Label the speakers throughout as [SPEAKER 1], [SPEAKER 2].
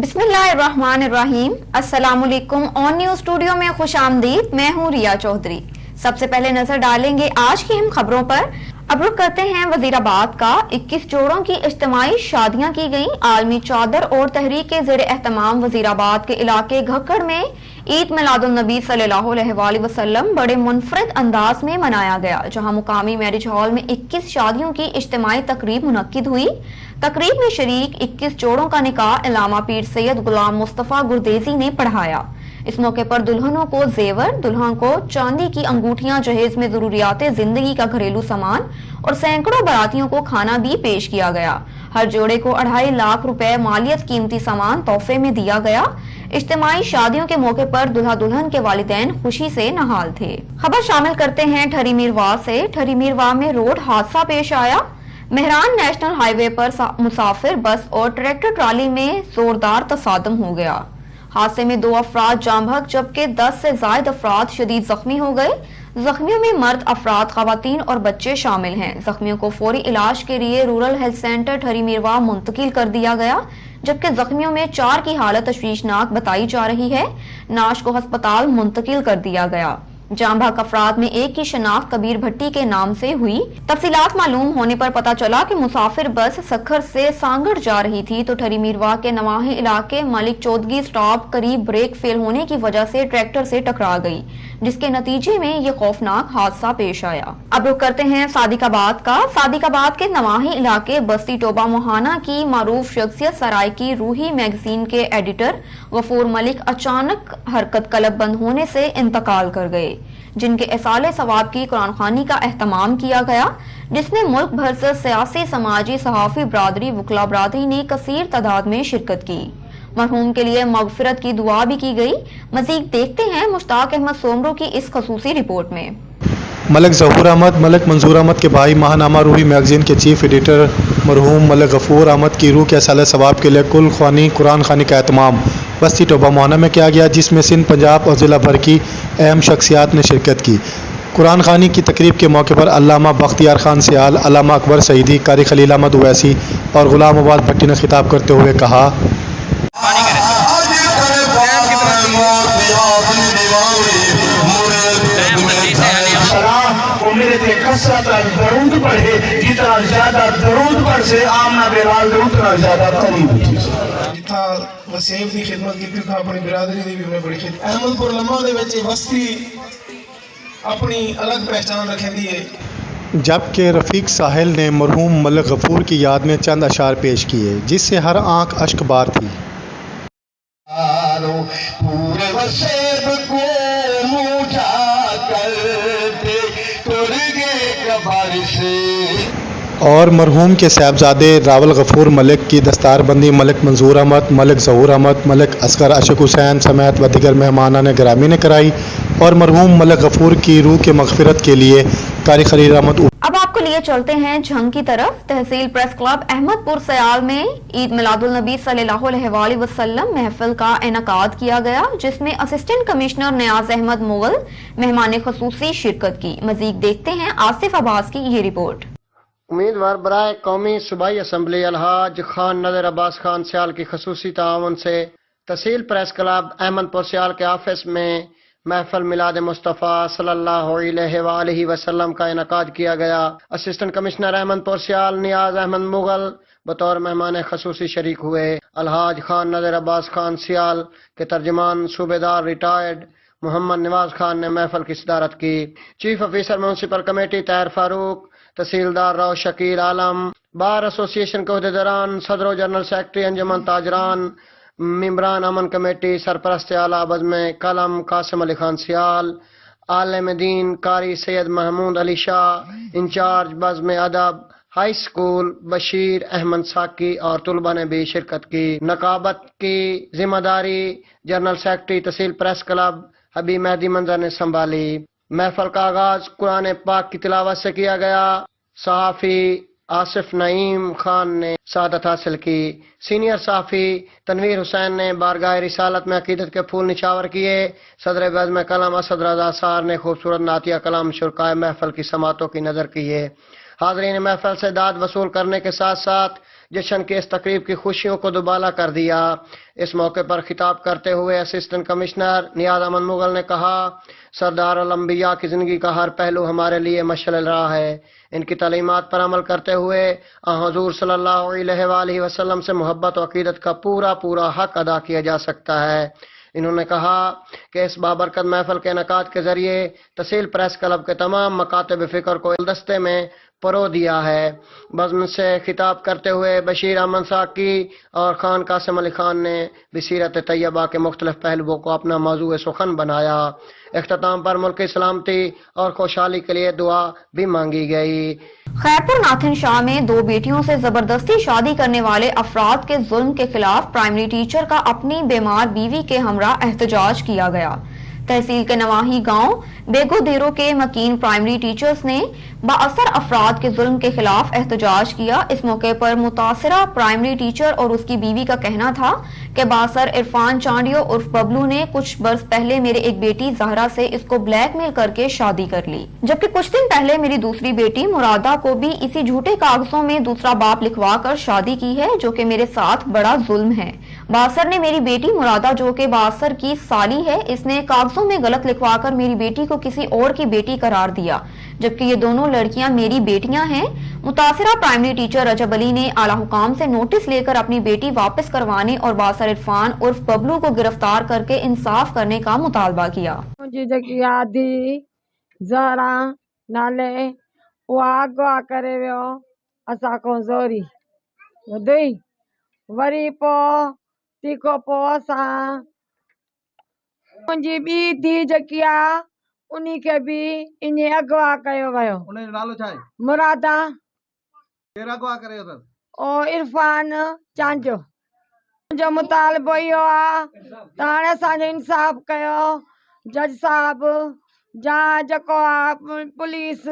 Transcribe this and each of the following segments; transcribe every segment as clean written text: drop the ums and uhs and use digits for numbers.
[SPEAKER 1] बिस्मिल्लाहिर्रहमानिर्रहीम। अस्सलामुअलैकुम। On news studio में खुशामदीद। मैं हूँ रिया चौधरी। सबसे पहले नजर डालेंगे आज की अहम खबरों पर। अब रुख करते हैं वजीराबाद का। 21 जोड़ों की इज्तिमाई शादियां की गईं। आलमी चादर और तहरीक के ज़ेर एहतमाम वजीराबाद के इलाके घक्कड़ में ईद मिलादुन नबी सल्लल्लाहु अलैहि वसल्लम बड़े मुनफरद अंदाज में मनाया गया, जहां मुकामी मैरिज हॉल में 21 शादियों की इज्तिमाई तकरीब मुनक्किद हुई। तकरीब में शरीक 21 जोड़ों का निकाह इलामा पीर सैयद गुलाम मुस्तफा गुरदेजी ने पढ़ाया। इस मौके पर दुल्हनों को जेवर, दुल्हन को चांदी की अंगूठियां, जहेज में जरूरियाते जिंदगी का घरेलू सामान और सैकड़ों बारातियों को खाना भी पेश किया गया। हर जोड़े को 2.5 लाख रुपए मालियत कीमती सामान तोहफे में दिया गया। इज्तिमाई शादियों के मौके पर दुल्हा दुल्हन के वालिदैन खुशी से नहाल थे। खबर शामिल करते हैं ठरी मीरवा से। ठरी मीरवा में रोड हादसा पेश आया। मेहरान नेशनल हाईवे पर मुसाफिर बस और ट्रैक्टर ट्राली में जोरदार तसादम हो गया। हादसे में 2 अफराद जाम बहक जबकि 10 से ज्यादा अफराद शदीद जख्मी हो गए। जख्मियों में मर्द अफराद, खवातीन और बच्चे शामिल हैं। जख्मियों को फौरी इलाज के लिए रूरल हेल्थ सेंटर ठरी मीरवा मुंतकिल कर दिया गया, जबकि जख्मियों में 4 की हालत तशवीशनाक बताई जा रही है। नाश को अस्पताल मुंतकिल कर दिया गया। जाम बहक अफराद में एक की शनाख्त कबीर भट्टी के नाम से हुई। तफसीलात मालूम होने पर पता चला कि मुसाफिर बस सखर से सांगड़ जा रही थी तो ठरी मीरवा के नवाही इलाके मलिक चौदगी स्टॉप करीब ब्रेक फेल होने की वजह से ट्रैक्टर से टकरा गई, जिसके नतीजे में ये खौफनाक हादसा पेश आया। अब रुख करते हैं सादिकाबाद का। सादिकाबाद के नवाही इलाके बस्ती टोबा मोहाना की मारूफ शख्सियत सराय की रूही मैगजीन के एडिटर गफूर मलिक अचानक हरकत कलब बंद होने से इंतकाल कर गए, जिनके इसाले सवाब की कुरान खानी का एहतमाम किया गया, जिसमें मुल्क भर से सियासी, समाजी, सहाफी बरादरी, वकला बरादरी ने कसीर तादाद में शिरकत की। मरहूम के लिए मगफिरत की दुआ भी की गई। मजीद देखते हैं मुश्ताक अहमद सोमरू की इस खसूसी रिपोर्ट में।
[SPEAKER 2] मलिक ज़हूर अहमद, मलिक मंजूर अहमद के भाई, माहनामा रूही मैगजीन के चीफ एडिटर मरहूम मलिक गफूर अहमद की रूह के असाले सवाब के लिए कुल ख़वानी कुरान खानी का एहतमाम बस्ती टोबा मोहाना में किया गया, जिसमें सिंध, पंजाब और ज़िला भर की अहम शख्सियात ने शिरकत की। कुरान खानी की तकरीब के मौके पर अल्लामा बख्तियार खान सियाल, अल्लामा अकबर सईदी, कारी खलील अहमद उवैसी और गुलाम अब्बास भट्टी ने खिताब करते हुए कहा,
[SPEAKER 3] दरूद पढ़े, जितना ज्यादा दरूद पढ़ से आमना बेलाल दे उतना ज्यादा करीब जिथा वसीम की खिदमत की था अपनी बिरादरी दी भी उन्हें बड़ी खिदमत। अहमदपुर लम्मा दे विच बस्ती अपनी अलग पहचान रखती है। जबकि रफीक साहिल ने मरहूम मलिक गफूर की याद में चंद अशार पेश किए, जिससे हर आंख अश्क बार थी। पूरे वसेब को मुझा करते और मरहूम के साहबजादे रावल गफूर मलिक की दस्तारबंदी मलिक मंजूर अहमद, मलिक ज़हूर अहमद, मलिक असगर अशक हुसैन समेत व दीगर मेहमानान गिरामी ने कराई और मरहूम मलिक गफूर की रूह के मगफिरत के लिए कारी खलील अहमद।
[SPEAKER 1] अब आपको लिए चलते हैं झंग की तरफ। तहसील प्रेस क्लब अहमदपुर सयाल में ईद मिलादुल नबी सल्लल्लाहु अलैहि वसल्लम महफिल का इनेकाद किया गया, जिसमें असिस्टेंट कमिश्नर नियाज अहमद मुगल मेहमान खसूसी शिरकत की। मजीद देखते हैं आसिफ अब्बास की ये रिपोर्ट।
[SPEAKER 4] उम्मीदवार बराए कौमी सूबाई असम्बली अलहाज खान नजर अब्बास खान सियाल की खसूसी ताउन से तहसील प्रेस क्लब अहमदपुर सियाल के ऑफिस में महफिल मिलाद मुस्तफ़ा सल्लल्लाहु अलैहि वसल्लम का इनेकाद किया गया। असिस्टेंट कमिश्नर अहमदपुर सियाल नियाज अहमद मुगल बतौर मेहमान खसूसी शरीक हुए। अलहाज खान नजर अब्बास खान सियाल के तर्जमान सूबेदार रिटायर्ड मोहम्मद नवाज खान ने महफिल की सदारत की। Chief officer municipal committee Tahir Farooq, तहसीलदार राव शकील आलम, बार एसोसिएशन के अहदेदारान, सदर जनरल सेक्रेटरी अंजुमन ताजरान, मिम्बरान अमन कमेटी, सरपरस्त आला बज़्म कलम कासिम अली खान सियाल, आलिम दीन कारी सैयद महमूद अली शाह, इंचार्ज बज़्म अदब हाई स्कूल बशीर अहमद साकी और तुलबा ने भी शिरकत की। नकाबत की जिम्मेदारी जनरल सेक्रेटरी तहसील प्रेस क्लब हबीब मेहदी मंजर ने संभाली। महफिल का आगाज कुरान पाक की तिलावत से किया गया। सहाफ़ी आसिफ नईम खान ने सादत हासिल की। सीनियर सहाफ़ी तनवीर हुसैन ने बारगाह रिसालत में अकीदत के फूल निछावर किए। सदर बज़्म कलम असद रज़ा सार ने खूबसूरत नातिया कलाम शुरकाए महफिल की समातों की नज़र किए। हाज़रीन महफिल से दाद वसूल करने के साथ साथ جشن کی اس تقریب کی خوشیوں کو دوبالا کر دیا۔ اس موقع پر خطاب کرتے ہوئے اسسٹنٹ کمشنر نیاز احمد مغل نے کہا، سردار الانبیاء کی زندگی کا ہر پہلو ہمارے لیے مشعل راہ ہے۔ ان کی تعلیمات پر عمل کرتے ہوئے حضور صلی اللہ علیہ وآلہ وسلم سے محبت و عقیدت کا پورا حق ادا کیا جا سکتا ہے۔ انہوں نے کہا کہ اس بابرکت محفل کے انعقاد کے ذریعے تحصیل پریس کلب کے تمام مکاتب فکر کو دستے میں پرو دیا ہے۔ بزم سے خطاب کرتے ہوئے بشیر احمد ساکی اور خان قاسم علی خان نے بصیرت طیبہ کے مختلف پہلوؤں کو اپنا موضوع سخن بنایا۔ اختتام پر ملکی سلامتی اور خوشحالی کے لیے دعا بھی مانگی گئی۔
[SPEAKER 1] خیرپور ناتھن شاہ میں 2 بیٹیوں سے زبردستی شادی کرنے والے افراد کے ظلم کے خلاف پرائمری ٹیچر کا اپنی بیمار بیوی کے ہمراہ احتجاج کیا گیا۔ تحصیل کے نواحی گاؤں بیگو دیرو کے مکین پرائمری ٹیچرز نے بااثر افراد کے ظلم کے خلاف احتجاج کیا۔ اس موقع پر متاثرہ پرائمری ٹیچر اور اس کی بیوی کا کہنا تھا کہ بااثر عرفان چانڈیو عرف ببلو نے کچھ برس پہلے میرے ایک بیٹی زہرا سے اس کو بلیک میل کر کے شادی کر لی، جبکہ کچھ دن پہلے میری دوسری بیٹی مرادہ کو بھی اسی جھوٹے کاغذوں میں دوسرا باپ لکھوا کر شادی کی ہے، جو کہ میرے ساتھ بڑا ظلم ہے۔ بااثر نے میری بیٹی مرادہ، جو کہ بااثر کی سالی ہے، اس نے کاغذوں میں غلط لکھوا کر میری بیٹی کو کسی اور کی بیٹی قرار دیا، جبکہ یہ دونوں لڑکیاں میری بیٹیاں ہیں۔ متاثرہ پرائمری ٹیچر رجب علی نے اعلیٰ حکام سے نوٹس لے کر اپنی بیٹی واپس کروانے اور بااثر عرفان عرف ببلو کو گرفتار کر کے انصاف کرنے کا مطالبہ کیا۔
[SPEAKER 5] जेकी आदि ज़हरा नाले उहा अगवा करे वियो असां खां ज़ोरी ॿुधई वरी पोइ तंहिंखां पोइ असां मुंहिंजी ॿी धीउ जेकी आहे उन खे बि ईअं अगवा कयो वियो।
[SPEAKER 6] उनजो नालो छा आहे?
[SPEAKER 5] मुरादा
[SPEAKER 6] केरु अगवा कयो अथनि?
[SPEAKER 5] ऐं इरफान चांजो। मुंहिंजो मुतालबो इहो आहे त हाणे असांजो इंसाफ़ कयो जज साहब जा जेको आहे पुलिस।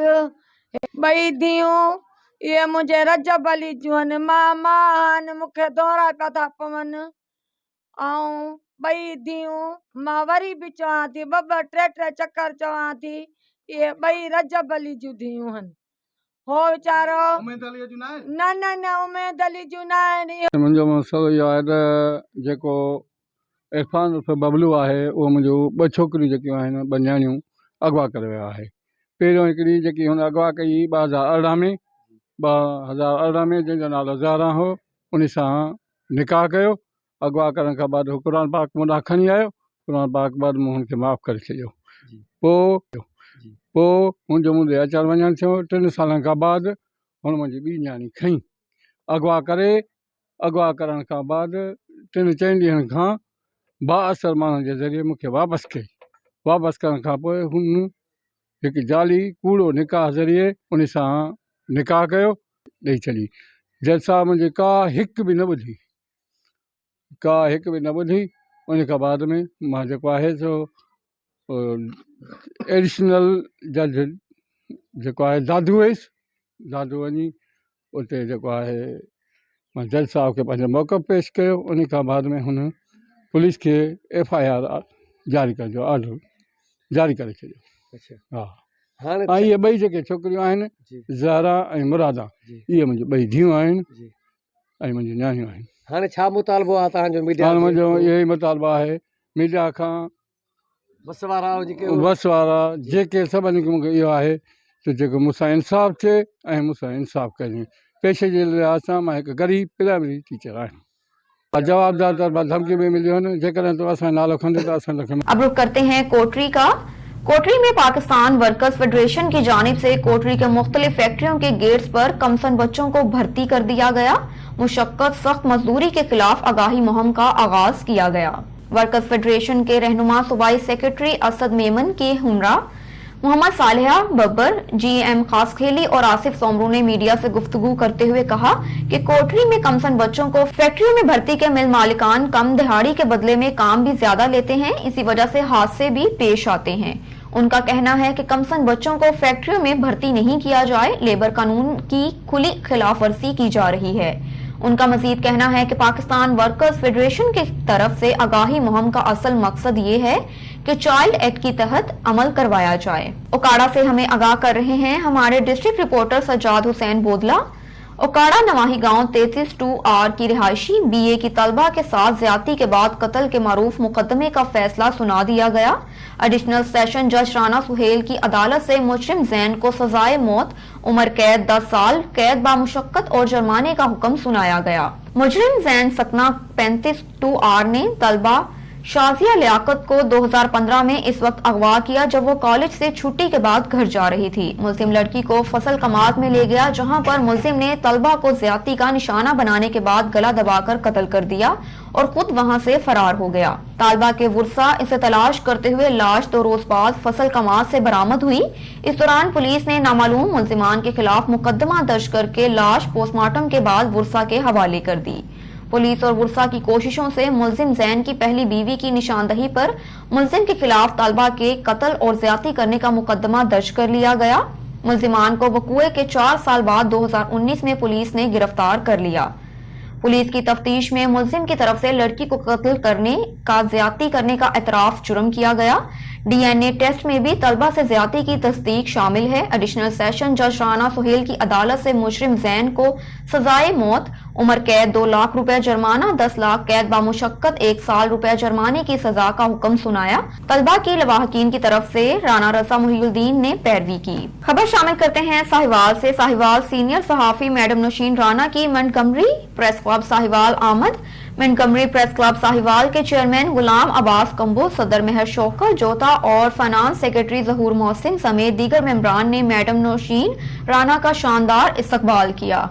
[SPEAKER 5] ॿई धीअरूं इहे मुंहिंजे रजब अली जूं आहिनि। मां मूंखे दौरा पिया था पवनि ऐं ॿई धीअरूं मां वरी बि चवां थी ॿ टे चकर चवां थी इहे ॿई रजब अली जूं धीअरूं आहिनि। हो वीचारो न उमेद अली जूं न आहिनि।
[SPEAKER 7] मुंहिंजो मसइलो इहो आहे त जेको इरफान उर्फ बबलू आहे उहो मुंहिंजो 2 छोकिरियूं जेकियूं आहिनि 2 न्याणियूं अगवा करे वियो आहे। पहिरियों हिकिड़ी जेकी हुन अगवा कई 2018 में 2018 में जंहिंजो नालो ज़हरा हो, उन सां निकाह कयो। अगवा करण खां बाद हू क़ुर पाक मुंॾा खणी आयो। क़ुर पाक बाद मूं हुनखे माफ़ु करे छॾियो। पोइ मुंहिंजो मुंहिंजे अचणु वञणु थियो। 3 सालनि खां बाद हुन मुंहिंजी ॿी न्याणी खईं अगवा करण खां बाद 3-4 ॾींहंनि खां बाअसर माण्हुनि जे ज़रिए मूंखे वापसि कई। वापसि करण खां पोइ हुन हिकु जाली कूड़ो निकाह ज़रिए उन सां निकाह कयो, ॾेई छॾी। जज साहब मुंहिंजी का हिकु बि न ॿुधी। उन खां बाद में मां जेको आहे सो एडिशनल जज जेको आहे दादू वञी उते जेको आहे मां जज साहब खे पंहिंजो मौक़िफ़ पेश कयो। उन खां बाद में हुन पुलिस खे FIR जारी करण जो ऑर्डर जारी करे छॾियो। हा, ऐं इहे 2 जेके छोकिरियूं आहिनि ज़हरा ऐं मुरादा, इहे मुंहिंजी 2 धीअरूं आहिनि ऐं मुंहिंजियूं न्याणियूं आहिनि।
[SPEAKER 6] हाणे छा मुतालबो आहे तव्हांजो मीडिया?
[SPEAKER 7] हाणे मुंहिंजो इहो ई मुतालबो आहे मीडिया खां,
[SPEAKER 6] बस वारा
[SPEAKER 7] जेके सभिनी खे मूंखे इहो आहे त जेको मूंसां इंसाफ़ थिए ऐं मूंसां इंसाफ़ कजे। पेशे जे लिहाज़ सां मां हिकु ग़रीब प्राइमरी टीचर आहियां। जवाबदार तरफ़ां धमकी भी मिली हुन जेकॾहिं तो असां नालो खंडे त असां लख।
[SPEAKER 1] अब रुख करते हैं कोटरी का। कोटरी में पाकिस्तान वर्कर्स फेडरेशन की जानिब से कोटरी के मुख्तलिफ फैक्ट्रियों के गेट्स पर कमसन बच्चों को भर्ती कर दिया गया। मुशक्कत सख्त मजदूरी के खिलाफ आगाही मुहिम का आगाज किया गया। वर्कर्स फेडरेशन के रहनुमा सूबाई सेक्रेटरी असद मेमन के हमरा मोहम्मद सालेहा बब्बर, GM खासखेली और आसिफ सोमरू ने मीडिया से गुफ्तगू करते हुए कहा कि कोटरी में कमसन बच्चों को फैक्ट्रियों में भर्ती के मिल मालिकान कम दिहाड़ी के बदले में काम भी ज्यादा लेते हैं। इसी वजह से हादसे भी पेश आते हैं। उनका कहना है कि कमसन बच्चों को फैक्ट्रियों में भर्ती नहीं किया जाए, लेबर कानून की खुली खिलाफ वर्जी की जा रही है। उनका मजीद कहना है कि पाकिस्तान वर्कर्स फेडरेशन की तरफ से आगाही मुहिम का असल मकसद ये है कि चाइल्ड एक्ट की तहत अमल करवाया जाए। ओकाड़ा से हमें आगाह कर रहे हैं हमारे डिस्ट्रिक्ट रिपोर्टर सज्जाद हुसैन बोदला। ओकाड़ा नवाही गांव 33-2R की रिहायशी BA की तलबा के साथ ज्यादती के बाद कत्ल के मारूफ मुकदमे का फैसला सुना दिया गया। एडिशनल सेशन जज राना सुहेल की अदालत से मुजरिम जैन को सजाए मौत, उम्र कैद 10 साल, कैद बामुशक्कत और जुर्माने का हुक्म सुनाया गया। मुजरिम जैन सकना 35-2R ने तलबा शाजिया लियाकत को 2015 में इस वक्त अगवा किया जब वो कॉलेज से छुट्टी के बाद घर जा रही थी। मुल्जिम लड़की को फसल कमात में ले गया, जहां पर मुल्जिम ने तलबा को ज्यादती का निशाना बनाने के बाद गला दबाकर कत्ल कर दिया और खुद वहां से फरार हो गया। तालबा के वर्सा इसे तलाश करते हुए लाश 2 रोज बाद फसल कमात से बरामद हुई। इस दौरान पुलिस ने नामालूम मुल्जिमान के खिलाफ मुकदमा दर्ज करके लाश पोस्टमार्टम के बाद वर्सा के हवाले कर दी। पुलिस और वर्सा की कोशिशों से मुल्जिम जैन की पहली बीवी की निशानदही पर मुल्जिम के खिलाफ तालबा के कत्ल और ज्यादती करने का मुकदमा दर्ज कर लिया गया। मुल्जिमान को वकूए के 4 साल बाद 2019 में पुलिस ने गिरफ्तार कर लिया। पुलिस की तफ्तीश में मुल्जिम की तरफ से लड़की को कत्ल करने का ज्यादती करने का एतराफ जुर्म किया गया। DNA टेस्ट में भी तलबा से ज्यादती की तस्दीक शामिल है। एडिशनल सेशन जज राना सुहेल की अदालत से मुजरिम जैन को सजाए मौत, उम्र कैद 2 लाख रुपए, जुर्माना 10 लाख, कैद बामुशक्कत 1 साल रुपए जुर्माने की सजा का हुक्म सुनाया। तलबा की लवाहकीन की तरफ से राना रजा मुहीउद्दीन ने पैरवी की। खबर शामिल करते हैं साहिवाल से। साहिवाल सीनियर सहाफी मैडम नौशीन राना की मोंटगोमरी प्रेस क्लब साहिवाल आमद। मोंटगोमरी प्रेस क्लब साहिवाल के चेयरमैन गुलाम अब्बास कंबो, सदर महर शौकत जोता और फाइनेंस सेक्रेटरी जहूर मोहसिन समेत दीगर मेंबरान ने मैडम नौशीन राना का शानदार इस्तकबाल किया।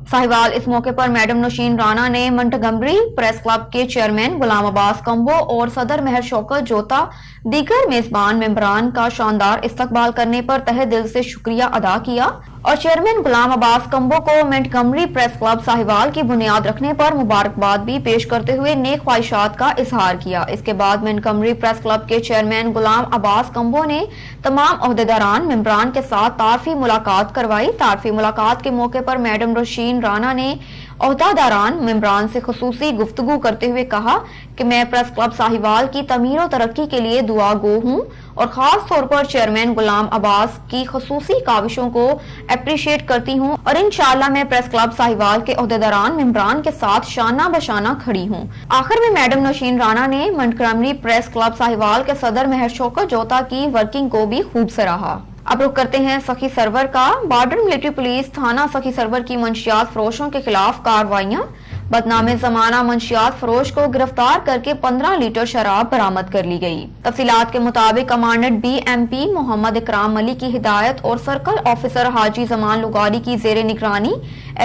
[SPEAKER 1] साहिवाल इस मौके पर मैडम नौशीन राना ने मोंटगोमरी प्रेस क्लब के चेयरमैन गुलाम अब्बास कंबो और सदर महर शौकत जोता दीगर मेजबान मेंबरान का शानदार इस्तकबाल करने पर तहे दिल से शुक्रिया अदा किया और चेयरमैन गुलाम अब्बास कंबो को मोंटगोमरी प्रेस क्लब साहिवाल की बुनियाद रखने पर मुबारकबाद भी पेश करते हुए नेक ख्वाहिशात का इजहार किया। इसके बाद मोंटगोमरी प्रेस क्लब के चेयरमैन गुलाम अब्बास कंबो ने तमाम ओहदेदारान मेंबरान के साथ तारफी मुलाकात करवाई। तारफी मुलाकात के मौके पर मैडम नौशीन राना ने ओहदेदारान मेंबरान से खुसूसी गुफ्तगू करते हुए कहा कि मैं प्रेस क्लब साहिवाल की तमीर और तरक्की के लिए दुआ गो हूँ और खास तौर पर चेयरमैन गुलाम अब्बास की खुसूसी काविशों को अप्रिशिएट करती हूँ और इंशाअल्लाह मैं प्रेस क्लब साहिवाल के ओहदेदारान मेंबरान के साथ शाना बशाना खड़ी हूँ। आखिर में मैडम नौशीन राना ने मोंटगोमरी प्रेस क्लब साहिवाल के सदर महर शौकत जोता की वर्किंग को भी खूब सराहा। अब रुक करते हैं सखी सरवर का। बॉर्डर मिलिट्री पुलिस थाना सखी सरवर की मंशियात फरोशों के खिलाफ कार्रवाइयां। बदनामे जमाना मंशियात फरोश को गिरफ्तार करके 15 लीटर शराब बरामद कर ली गई। तफसीलात के मुताबिक कमांडेंट BMP मोहम्मद इकराम अली की हिदायत और सर्कल ऑफिसर हाजी जमान लुगारी की जेर निगरानी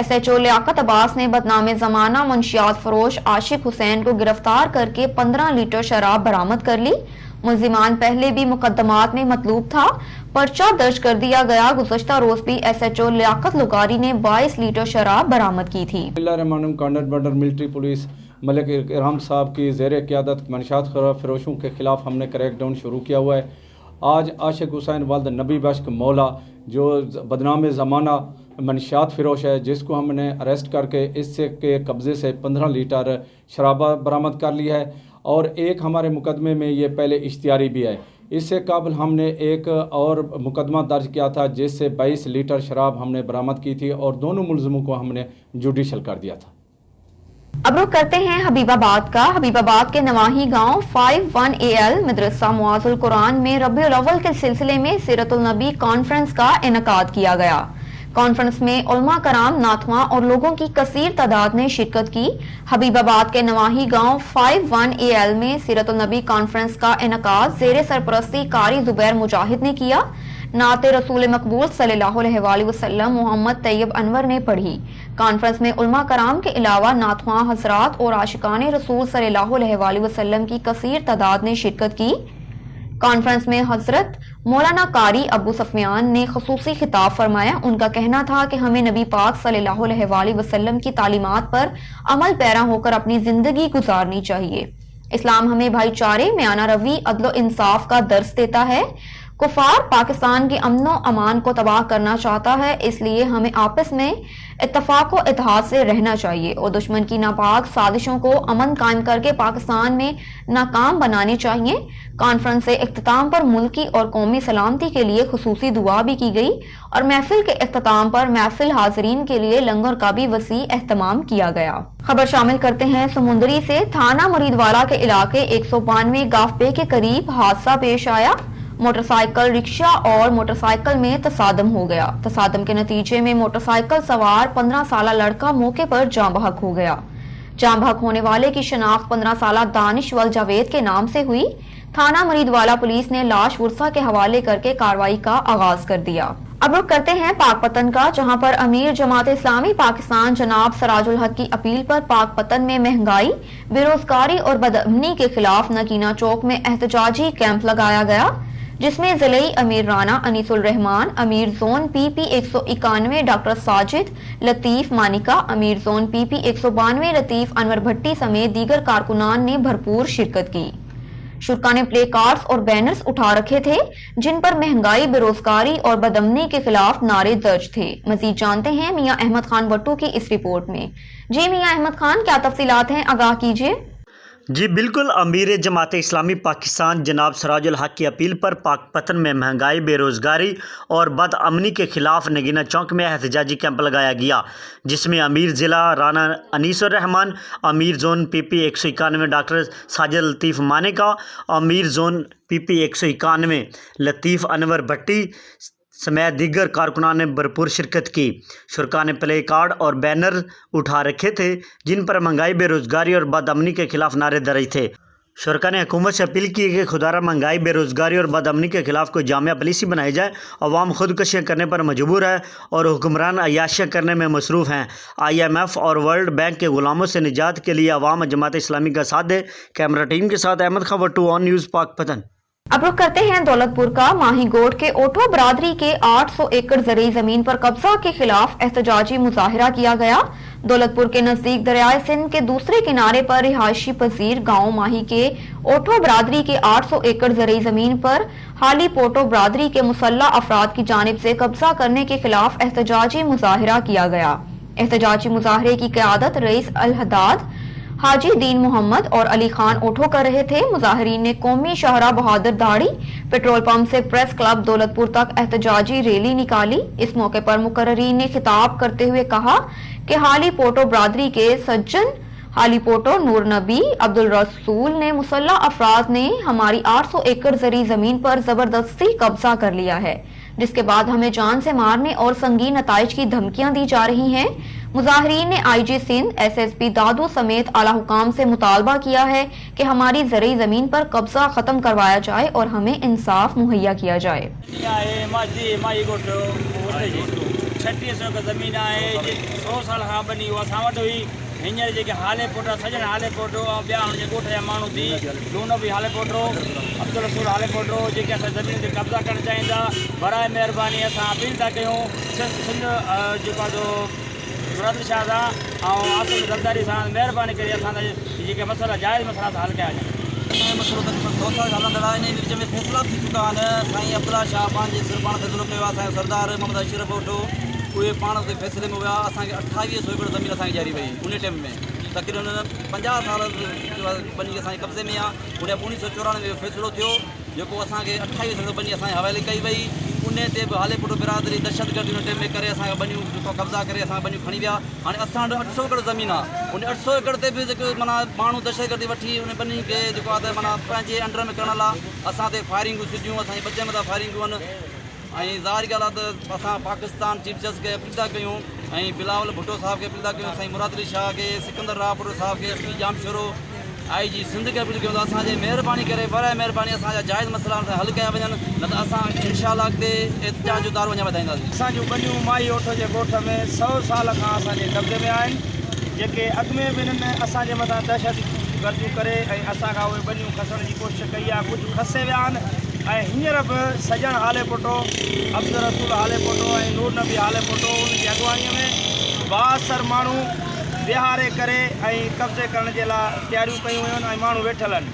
[SPEAKER 1] SHO लियाकत अब्बास ने बदनामे जमाना मंशियात फरोश आशिक हुसैन को गिरफ्तार करके 15 लीटर शराब बरामद कर ली। मुल्जिमान पहले भी मुकदमात में मतलूब था, पर्चा दर्ज कर दिया गया। गुज़श्ता रोज भी SHO लियाकत लुगारी ने 22 लीटर शराब बरामद की थी।
[SPEAKER 8] Commandant border military police Malik इकराम साहब की ज़ेर क़यादत मंशियात फरोशों के खिलाफ हमने क्रैकडाउन शुरू किया हुआ है। आज आशिक हुसैन वाल्द नबी बख्श मौला जो बदनाम ज़माना मंशियात फरोश है, जिसको हमने अरेस्ट करके इससे के कब्ज़े से 15 लीटर शराब बरामद कर लिया है और एक हमारे मुकदमे में ये पहले इश्तियारी भी है। इससे कबल हमने एक और मुकदमा दर्ज किया था जिससे 22 लीटर शराब हमने बरामद की थी और दोनों मुल्ज़िमों को हमने जुडिशल कर दिया था।
[SPEAKER 1] अब रुक करते हैं हबीबाबाद का। हबीबाबाद के नवाही गांव 51 AL मदरसा मुआज़ुल कुरान में रबीउल अव्वल के सिलसिले में सीरतुल नबी कॉन्फ्रेंस का इनेकाद किया गया। कॉन्फ्रेंस में उलमा कराम, नाथवा और लोगों की कसीर तादाद ने शिरकत की। हबीबाबाद के नवाही गांव 51 AL में सीरतुल नबी कॉन्फ्रेंस का इनेकाद ज़ेरे सरपरस्ती कारी जुबैर मुजाहिद ने किया। नाते रसूल मकबूल सल्लल्लाहु अलैहि वसल्लम मोहम्मद तैयब अनवर ने पढ़ी। कॉन्फ्रेंस में उलमा कराम के अलावा नाथवा हजरात और आशिकान रसूल सल्लल्लाहु अलैहि वसल्लम की कसीर तादाद ने शिरकत की। कॉन्फ्रेंस में हजरत मौलाना कारी अबू सफियान ने खसूसी खिताब फरमाया। उनका कहना था कि हमें नबी पाक सल्लल्लाहु अलैहि वसल्लम की तालीमात पर अमल पैरा होकर अपनी जिंदगी गुजारनी चाहिए। इस्लाम हमें भाईचारे, म्याना रवी, अदल इंसाफ का दर्स देता है। कुफार पाकिस्तान के अमनो अमान को तबाह करना चाहता है, इसलिए हमें आपस में इत्तफाक व इत्तेहाद से रहना चाहिए और दुश्मन की नापाक साजिशों को अमन कायम करके पाकिस्तान में नाकाम बनानी चाहिए। कॉन्फ्रेंस से इख्तिताम पर मुल्की और कौमी सलामती के लिए खुसूसी दुआ भी की गई और महफिल के इख्तिताम पर महफिल हाजरीन के लिए लंगर का भी वसी एहतमाम किया गया। खबर शामिल करते हैं समुंदरी से। थाना मुरीदवाला के इलाके 192 गाफबे के करीब हादसा पेश आया। मोटरसाइकिल रिक्शा और मोटरसाइकिल में तसादम हो गया। तसादम के नतीजे में मोटरसाइकिल सवार 15 साला लड़का मौके पर जाँ बहक हो गया। जाँ बहक होने वाले की शनाख्त 15 साला दानिशवल जावेद के नाम से हुई। थाना मुरीदवाला पुलिस ने लाश वर्सा के हवाले करके कार्रवाई का आगाज कर दिया। अब रुख करते हैं पाकपतन का, जहां पर अमीर जमात इस्लामी पाकिस्तान जनाब सराजुल हक की अपील पर पाकपतन में महंगाई, बेरोजगारी और बदअमनी के खिलाफ नगीना चौक में एहतजाजी कैंप लगाया गया, जिसमें जिले अमीर राना अनीसुल रहमान, अमीर zone PP 191 doctor Sajid Latif Manika, अमीर जोन PP 192 लतीफ अनवर भट्टी समेत दीगर कारकुनान ने भरपूर शिरकत की। शुरा ने प्ले कार्ड्स और बैनर्स उठा रखे थे, जिन पर महंगाई, बेरोजगारी और बदअमनी के खिलाफ नारे दर्ज थे। मजीद जानते हैं मियां अहमद खान भट्टू की इस रिपोर्ट में। जी मियां अहमद खान, क्या तफसीलात हैं, आगाह कीजिए।
[SPEAKER 9] जी बिल्कुल, अमीर जमात इस्लामी पाकिस्तान जनाब सराजुल हक की अपील पर पाकपतन में महंगाई, बेरोज़गारी और बदअमनी के खिलाफ नगीना चौक में एहतजाजी कैंप लगाया गया, जिसमें अमीर ज़िला राना अनीसुर रहमान, अमीर जोन PP 191 डॉक्टर साजिद लतीफ़ मानिका, अमीर जोन PP 191 लतीफ़ अनवर भट्टी समेत दीगर कारकुनान ने भरपूर शिरकत की। शुरा ने प्ले कार्ड और बैनर उठा रखे थे, जिन पर महंगाई, बेरोजगारी और बदअमनी के खिलाफ नारे दर्ज थे। शुरा ने हुकूमत से अपील की कि खुदारा महंगाई, बेरोजगारी और बदअमनी के खिलाफ कोई जामिया पॉलिसी बनाई जाए। अवाम खुदकशियाँ करने पर मजबूर है और हुक्मरान अयाशियाँ करने में मसरूफ़ हैं। IMF और वर्ल्ड बैंक के गुलामों से निजात के लिए अवाम जमात इस्लामी का साथ दे। कैमरा टीम के साथ अहमद खान भट्टू, ऑन न्यूज़ पाकपतन।
[SPEAKER 1] अब रुख करते हैं दौलतपुर का। माहीगोट के ओठो बरादरी के 800 एकड़ ज़रई ज़मीन पर कब्जा के खिलाफ एहतजाजी मुजाहिरा किया गया। दौलतपुर के नज़दीक दरियाए सिंध के दूसरे किनारे पर रिहायशी पजीर गांव माही के ओठो बरादरी के 800 एकड़ ज़रई ज़मीन पर हाली पोटो बरादरी के मुसल्ला अफराद की जानिब से कब्जा करने के खिलाफ एहतजाजी मुजाहिरा किया गया। एहतजाजी मुजाहरे की क़यादत रईस अल हदाद, हाजी दीन मोहम्मद और अली खान ओठो कर रहे थे। मुजाहिरीन ने कौमी शाहरा बहादुर दाड़ी पेट्रोल पंप से प्रेस क्लब दौलतपुर तक एहतजाजी रैली निकाली। इस मौके पर मुकर्रीन ने खिताब करते हुए कहा कि हाली पोटो बरादरी के सज्जन हाली पोटो, नूर नबी, अब्दुल रसूल ने मुसल्ला अफराद ने हमारी 800 एकड़ ज़रई ज़मीन पर ज़बरदस्ती कब्जा कर लिया है, जिसके बाद हमें जान से मारने और संगीन नताइज की धमकियां दी जा रही हैं। मुजाहिरीन ने IG सिंध, SSP दादू समेत आला हुकाम से मुतालबा किया है कि हमारी ज़रई ज़मीन पर कब्जा ख़त्म करवाया जाए और हमें इंसाफ मुहैया किया जाए।
[SPEAKER 10] 3600 ज़मीन आहे, 100 साल खां बनी उहा असां वटि हुई। हींअर जेके हाले पोटो, सजन हाले पोटो ऐं ॿिया हुनजे ॻोठ जा माण्हू थी, लून बि हाले पोटो, अब्दुल रसूल हाले पोटो, जेके असां ज़मीन ते कब्ज़ा करणु चाहिंदा, बराए महिरबानी असां अपील था कयूं सिंध जेको आहे मुराद शाह सां ऐं आसिम ज़रदारी सां महिरबानी करे असांजा जेके मसइला जाइज़ मसइला हल कया वञनि।
[SPEAKER 11] मसइलो तक़रीबन 100 साल हलंदड़ आहे। इन विच में फ़ैसिला थी चुका आहिनि। साईं अब्दुल्ला शाह पंहिंजे सिर पाण फ़ैसिलो कयो आहे। असांजो सरदार मोहम्मद अशरफ ओठो उहे पाण ते फ़ैसिले में विया। असांखे 2800 एकड़ ज़मीन असांखे ॾियारी वई उन टाइम में। तक़रीबन 50 साल बनी असांजे कब्ज़े में आहे। उन 1994 में फ़ैसिलो थियो जेको असांखे 2800 एकड़ बनी असांजे हवाले कई वई। उन ते बि हाले पुटो बिरादरी दहशतगर्दी उन टाइम में करे असांखे बनियूं जेको कब्ज़ा करे असां बनियूं खणी विया। हाणे असां वटि 800 एकड़ ज़मीन आहे। उन 800 एकड़ ते बि जेको माना माण्हू दहशतगर्दी वठी उन बनी खे जेको आहे त माना पंहिंजे अंडर में करण लाइ असां ते फायरिंगूं सिधियूं असांजे बचे मथां फायरिंगूं आहिनि। ऐं ज़ाहिर ॻाल्हि आहे त असां पाकिस्तान चीफ जस्टिस खे अपील था कयूं ऐं बिलावल भुट्टो साहब खे अपील था कयूं, साईं मुराद अली शाह खे, सिकंदर रावपुर साहब खे, SP जामशोरो, IG सिंध खे अपील कयूं था असांजे महिरबानी करे बराए महिरबानी असांजा जाइज़ मसइला हल कया वञनि, न त असां इंशाअल्लाह अॻिते एहतिजाज जो दारो अञा वधाईंदासीं।
[SPEAKER 10] असांजूं बनियूं माई ओठो जे ॻोठ में 100 साल खां असांजे कब्ज़े में आहिनि, जेके अॻु में बि हिननि असांजे मथां दहशतगर्दियूं करे ऐं असां खां उहे बनियूं खसण जी कोशिशि कई आहे। कुझु खसे विया आहिनि ऐं हींअर बि सजण हाले पोटो, अब्दुल रसूल हाले पोटो ऐं नूर नबी हाले पोटो उनजी अॻुवाणीअ में बासर माण्हू विहारे करे ऐं कब्ज़े करण जे लाइ तयारियूं कयूं वयूं आहिनि ऐं माण्हू वेठल आहिनि।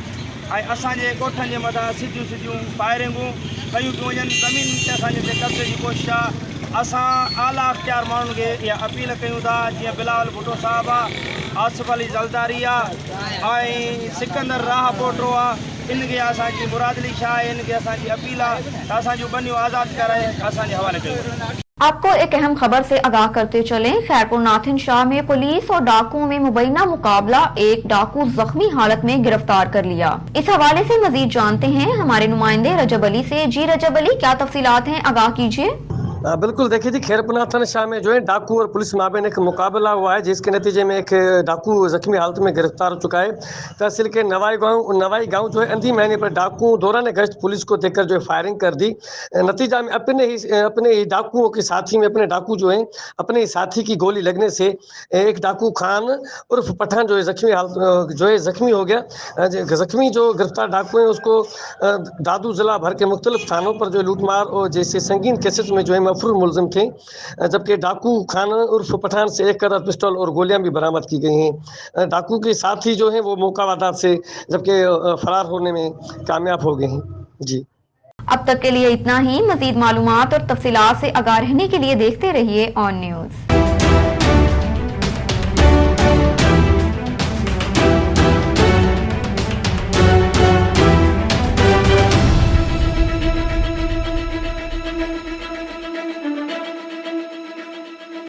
[SPEAKER 10] ऐं असांजे ॻोठनि जे मथां सिधियूं सिधियूं फायरिंगूं कयूं पियूं वञनि ज़मीन ते असांजे ते कब्ज़े जी कोशिशि आहे। असां आला अख़्तियार माण्हुनि खे इहा अपील कयूं था, जीअं बिलावल भुट्टो साहिबु आहे, आसिफ अली ज़लदारी आहे ऐं सिकंदर राह पोटो आहे, इनखे असांजी मुरादली शाह आहे, इनखे असांजी अपील आहे त असांजूं बनियूं आज़ादु कराए असांजे हवाले कयो।
[SPEAKER 1] आपको एक अहम खबर से आगाह करते चलें। खैरपुर नाथिन शाह में पुलिस और डाकुओं में मुबैना मुकाबला, एक डाकू जख्मी हालत में गिरफ्तार कर लिया। इस हवाले से मजीद जानते हैं हमारे नुमाइंदे रजब अली से। जी रजब अली, क्या तफसीलात हैं, आगाह कीजिए।
[SPEAKER 6] बिल्कुल, देखिए जी, खैरपुर नाथिन शाह में जो है डाकू और पुलिस माबेन एक मुकाबला हुआ है, जिसके नतीजे में एक डाकू जख्मी हालत में गिरफ्तार हो चुका है। तहसील के नवाई गांव जो है अंधी महीने पर डाकू दौरान गश्त पुलिस को देखकर जो है फायरिंग कर दी। नतीजा में अपने ही डाकुओं के साथी में अपने डाकू जो है अपने ही साथी की गोली लगने से एक डाकू खान उर्फ पठान जो है जख्मी हो गया। जख्मी जो गिरफ्तार डाकू है उसको दादू जिला भर के मुख्तलिफ थानों पर जो लूटमार और जैसे संगीन केसेस में जो है मफरूर मुलजिम थे, जबकि डाकू खान उर्फ पठान से एक कदर पिस्टल और गोलियां भी बरामद की गई हैं। डाकू के साथी जो हैं वो मौका वारदात से जबकि फरार होने में कामयाब हो गए हैं। जी,
[SPEAKER 1] अब तक के लिए इतना ही। मजीद मालूमात और तफसीलात से आगाह रहने के लिए देखते रहिए ऑन न्यूज़।